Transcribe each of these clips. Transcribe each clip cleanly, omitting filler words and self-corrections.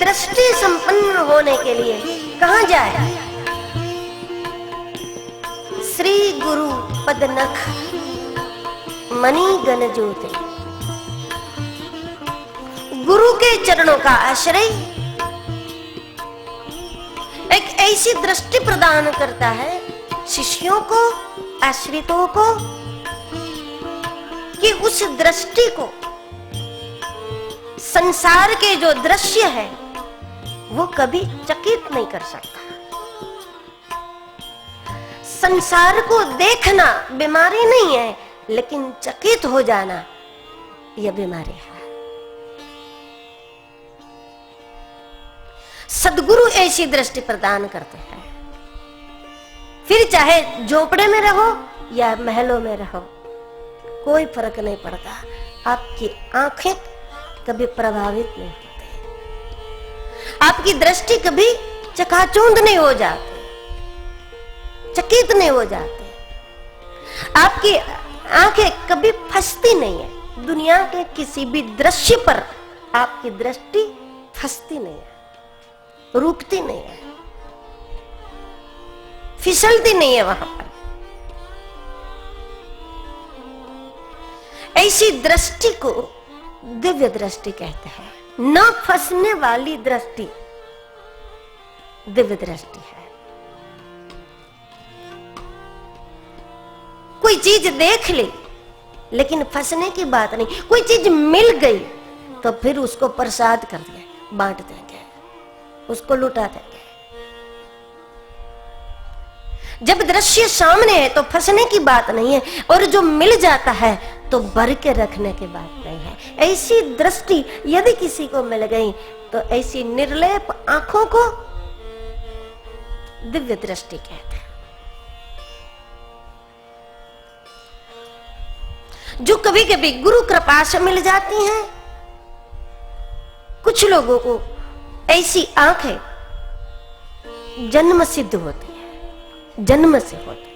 दृष्टि संपन्न होने के लिए कहां जाए? श्री गुरु पदनख मणि गण ज्योति, गुरु के चरणों का आश्रय एक ऐसी दृष्टि प्रदान करता है शिष्यों को, आश्रितों को, कि उस दृष्टि को संसार के जो दृश्य है वो कभी चकित नहीं कर सकता। संसार को देखना बीमारी नहीं है, लेकिन चकित हो जाना यह बीमारी है। सद्गुरु ऐसी दृष्टि प्रदान करते हैं। फिर चाहे झोपड़े में रहो या महलों में रहो, कोई फर्क नहीं पड़ता। आपकी आंखें कभी प्रभावित नहीं होती, आपकी दृष्टि कभी चकाचौंध नहीं हो जाती, चकित नहीं हो जाती, आपकी आंखें कभी फंसती नहीं है। दुनिया के किसी भी दृश्य पर आपकी दृष्टि फंसती नहीं है, रुकती नहीं है, फिसलती नहीं है वहां पर। ऐसी दृष्टि को दिव्य दृष्टि कहते हैं। न फंसने वाली दृष्टि दिव्य दृष्टि है। कोई चीज देख ली लेकिन फंसने की बात नहीं। कोई चीज मिल गई तो फिर उसको प्रसाद कर दिया, बांट देंगे, उसको लुटा देंगे। जब दृश्य सामने है तो फंसने की बात नहीं है, और जो मिल जाता है तो भर के रखने की बात नहीं है। ऐसी दृष्टि यदि किसी को मिल गई तो ऐसी निर्लेप आंखों को दिव्य दृष्टि कहते हैं। जो कभी कभी गुरु कृपा से मिल जाती हैं। कुछ लोगों को ऐसी आंखें जन्म सिद्ध होती है, जन्म से होती है।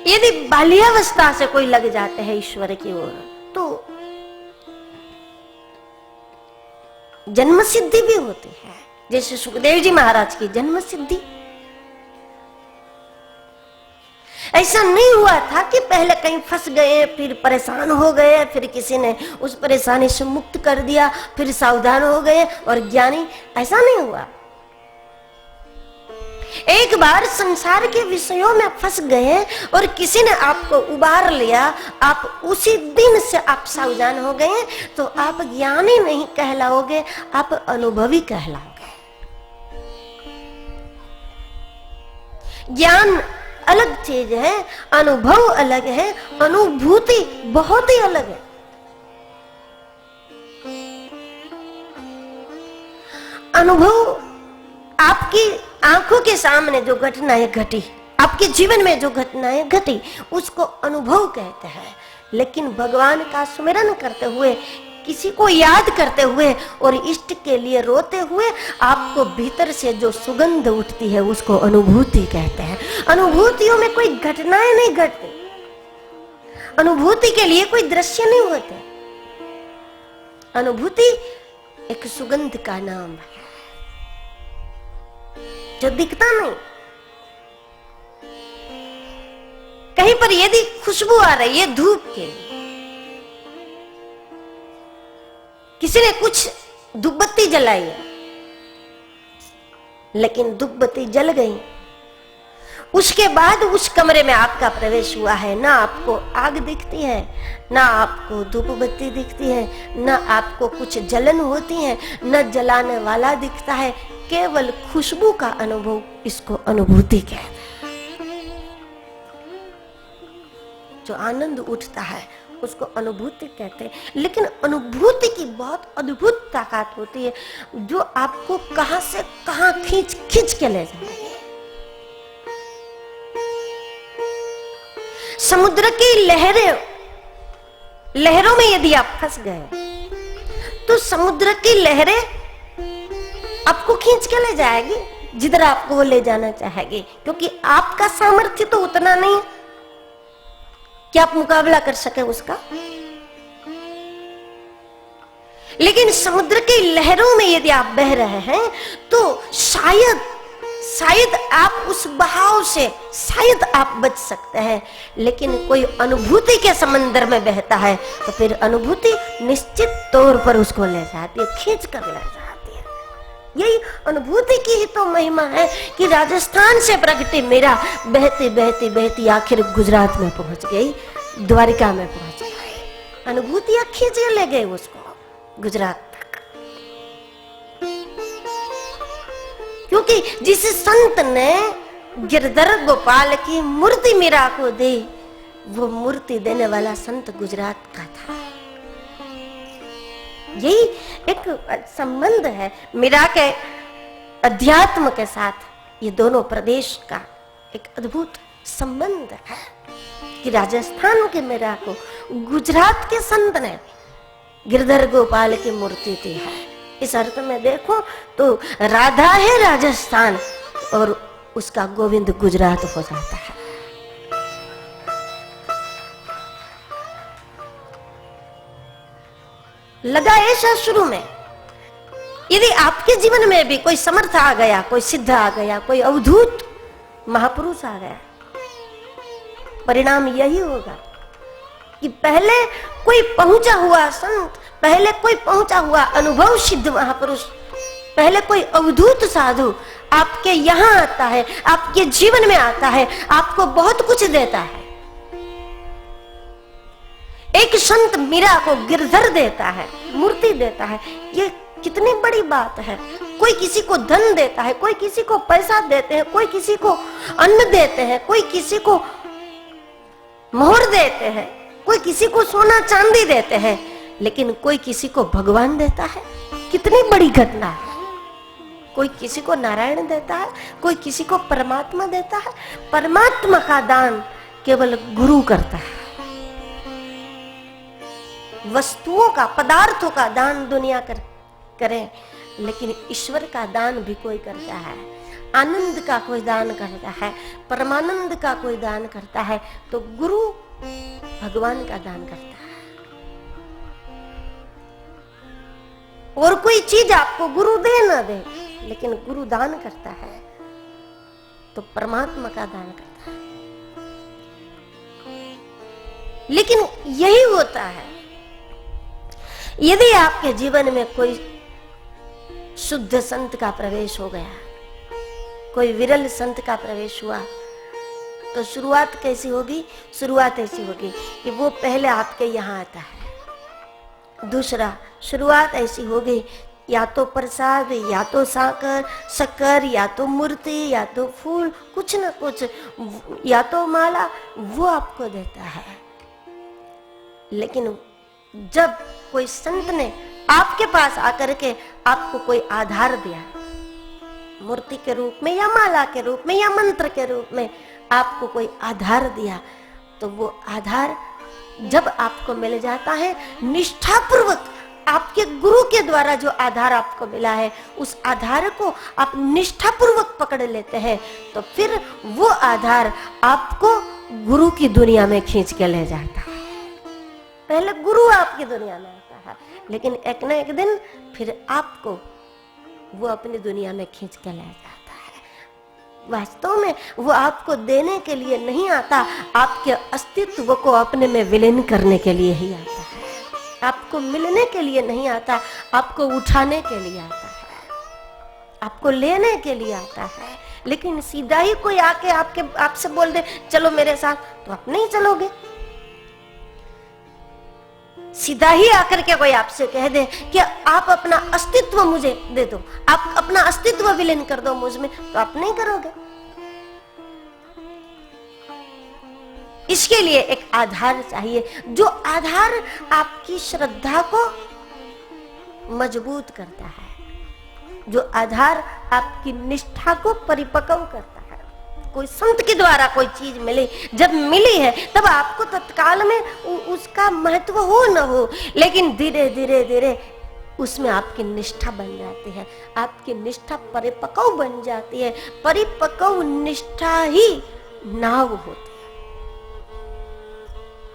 यदि बाल्यावस्था से कोई लग जाते हैं ईश्वर की ओर तो जन्म सिद्धि भी होती है। जैसे सुखदेव जी महाराज की जन्म सिद्धि। ऐसा नहीं हुआ था कि पहले कहीं फंस गए, फिर परेशान हो गए, फिर किसी ने उस परेशानी से मुक्त कर दिया, फिर सावधान हो गए और ज्ञानी। ऐसा नहीं हुआ। एक बार संसार के विषयों में फंस गए और किसी ने आपको उबार लिया, आप उसी दिन से आप सावधान हो गए, तो आप ज्ञानी नहीं कहलाओगे, आप अनुभवी कहलाओगे। ज्ञान अलग चीज है, अनुभव अलग है, अनुभूति बहुत ही अलग है। अनुभव आपकी आंखों के सामने जो घटनाएं घटी, आपके जीवन में जो घटनाएं घटी, उसको अनुभव कहते हैं। लेकिन भगवान का स्मरण करते हुए, किसी को याद करते हुए और इष्ट के लिए रोते हुए आपको भीतर से जो सुगंध उठती है उसको अनुभूति कहते हैं। अनुभूतियों में कोई घटनाएं नहीं घटती, अनुभूति के लिए कोई दृश्य नहीं होते। अनुभूति एक सुगंध का नाम है जो दिखता नहीं। कहीं पर यदि खुशबू आ रही है धूप के, किसी ने कुछ धूपबत्ती जलाई है लेकिन धूपबत्ती जल गई, उसके बाद उस कमरे में आपका प्रवेश हुआ है, ना आपको आग दिखती है, ना आपको धूपबत्ती दिखती है, ना आपको कुछ जलन होती है, न जलाने वाला दिखता है, केवल खुशबू का अनुभव, इसको अनुभूति कहते हैं। जो आनंद उठता है उसको अनुभूति कहते हैं। लेकिन अनुभूति की बहुत अद्भुत ताकत होती है जो आपको कहां से कहां खींच खींच के ले जाए। समुद्र की लहरों में यदि आप फंस गए तो समुद्र की लहरें आपको खींच के ले जाएगी जिधर आपको वो ले जाना चाहेगी, क्योंकि आपका सामर्थ्य तो उतना नहीं है कि आप मुकाबला कर सके उसका। लेकिन समुद्र की लहरों में यदि आप बह रहे हैं तो शायद आप उस बहाव से शायद आप बच सकते हैं, लेकिन कोई अनुभूति के समंदर में बहता है तो फिर अनुभूति निश्चित तौर पर उसको ले जाती है, खींच कर ले जाती है। यही अनुभूति की ही तो महिमा है कि राजस्थान से प्रगति मीरा बहती बहती बहती आखिर गुजरात में पहुंच गई, द्वारिका में पहुंच गई। अनुभूतियां खींच के ले गई उसको गुजरात। क्योंकि जिस संत ने गिरधर गोपाल की मूर्ति मीरा को दी, वो मूर्ति देने वाला संत गुजरात का था। यही एक संबंध है मीरा के अध्यात्म के साथ। ये दोनों प्रदेश का एक अद्भुत संबंध है कि राजस्थान के मीरा को गुजरात के संत ने गिरधर गोपाल की मूर्ति दी है। इस अर्थ में देखो तो राधा है राजस्थान और उसका गोविंद गुजरात हो जाता है। लगा ऐसा शुरू में, यदि आपके जीवन में भी कोई समर्थ आ गया, कोई सिद्ध आ गया, कोई अवधूत महापुरुष आ गया, परिणाम यही होगा कि पहले कोई पहुंचा हुआ संत, पहले कोई पहुंचा हुआ अनुभव सिद्ध महापुरुष, पहले कोई अवधूत साधु आपके यहां आता है, आपके जीवन में आता है, आपको बहुत कुछ देता है। एक संत मीरा को गिरधर देता है, मूर्ति देता है, ये कितनी बड़ी बात है। कोई किसी को धन देता है, कोई किसी को पैसा देते हैं, कोई किसी को अन्न देते हैं, कोई किसी को मोहर देते हैं, कोई किसी को सोना चांदी देते हैं, लेकिन कोई किसी को भगवान देता है। कितनी बड़ी घटना है। कोई किसी को नारायण देता है, कोई किसी को परमात्मा देता है। परमात्मा का दान केवल गुरु करता है। वस्तुओं का, पदार्थों का दान दुनिया करे, लेकिन ईश्वर का दान भी कोई करता है। आनंद का कोई दान करता है, परमानंद का कोई दान करता है, तो गुरु भगवान का दान करता है। और कोई चीज आपको गुरु दे ना दे, लेकिन गुरु दान करता है तो परमात्मा का दान करता है। लेकिन यही होता है, यदि आपके जीवन में कोई शुद्ध संत का प्रवेश हो गया, कोई विरल संत का प्रवेश हुआ, तो शुरुआत कैसी होगी? शुरुआत ऐसी होगी कि वो पहले आपके यहाँ आता है। दूसरा, शुरुआत ऐसी होगी या तो प्रसाद, या तो शक्कर, या तो मूर्ति, या तो फूल, कुछ न कुछ, या तो माला, वो आपको देता है। लेकिन जब कोई संत ने आपके पास आकर के आपको कोई आधार दिया, मूर्ति के रूप में या माला के रूप में या मंत्र के रूप में आपको कोई आधार दिया, तो वो आधार जब आपको मिल जाता है, निष्ठापूर्वक आपके गुरु के द्वारा जो आधार आपको मिला है, उस आधार को आप निष्ठापूर्वक पकड़ लेते हैं, तो फिर वो आधार आपको गुरु की दुनिया में खींच के ले जाता है। पहले गुरु आपकी दुनिया में आता है, लेकिन एक न एक दिन फिर आपको वो अपनी दुनिया में खींच के ले जाता है। वास्तव में वो आपको देने के लिए नहीं आता, आपके अस्तित्व को अपने में विलीन करने के लिए ही आता है। आपको मिलने के लिए नहीं आता, आपको उठाने के लिए आता है, आपको लेने के लिए आता है। लेकिन सीधा ही कोई आके आपसे बोल दे चलो मेरे साथ, तो आप नहीं चलोगे। सीधा ही आकर के कोई आपसे कह दे कि आप अपना अस्तित्व मुझे दे दो, आप अपना अस्तित्व विलीन कर दो मुझ में, तो आप नहीं करोगे। इसके लिए एक आधार चाहिए, जो आधार आपकी श्रद्धा को मजबूत करता है, जो आधार आपकी निष्ठा को परिपक्व करता है। कोई संत के द्वारा कोई चीज मिली, जब मिली है तब आपको तत्काल में उसका महत्व हो न हो, लेकिन धीरे धीरे धीरे उसमें आपकी निष्ठा बन जाती है, आपकी निष्ठा परिपक्व बन जाती है। परिपक्व निष्ठा ही नाव होती है।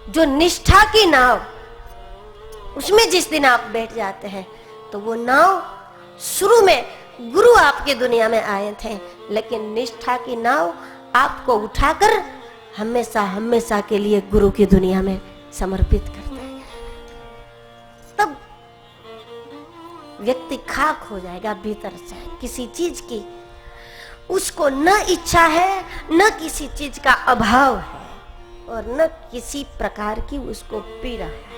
जो निष्ठा की नाव उसमें जिस दिन आप बैठ जाते हैं तो वो नाव, शुरू में गुरु आपके दुनिया में आए थे, लेकिन निष्ठा की नाव आपको उठाकर हमेशा हमेशा के लिए गुरु की दुनिया में समर्पित करते हैं। तब व्यक्ति खाक हो जाएगा भीतर से, किसी चीज की उसको न इच्छा है, न किसी चीज का अभाव है, और न किसी प्रकार की उसको पीड़ा है।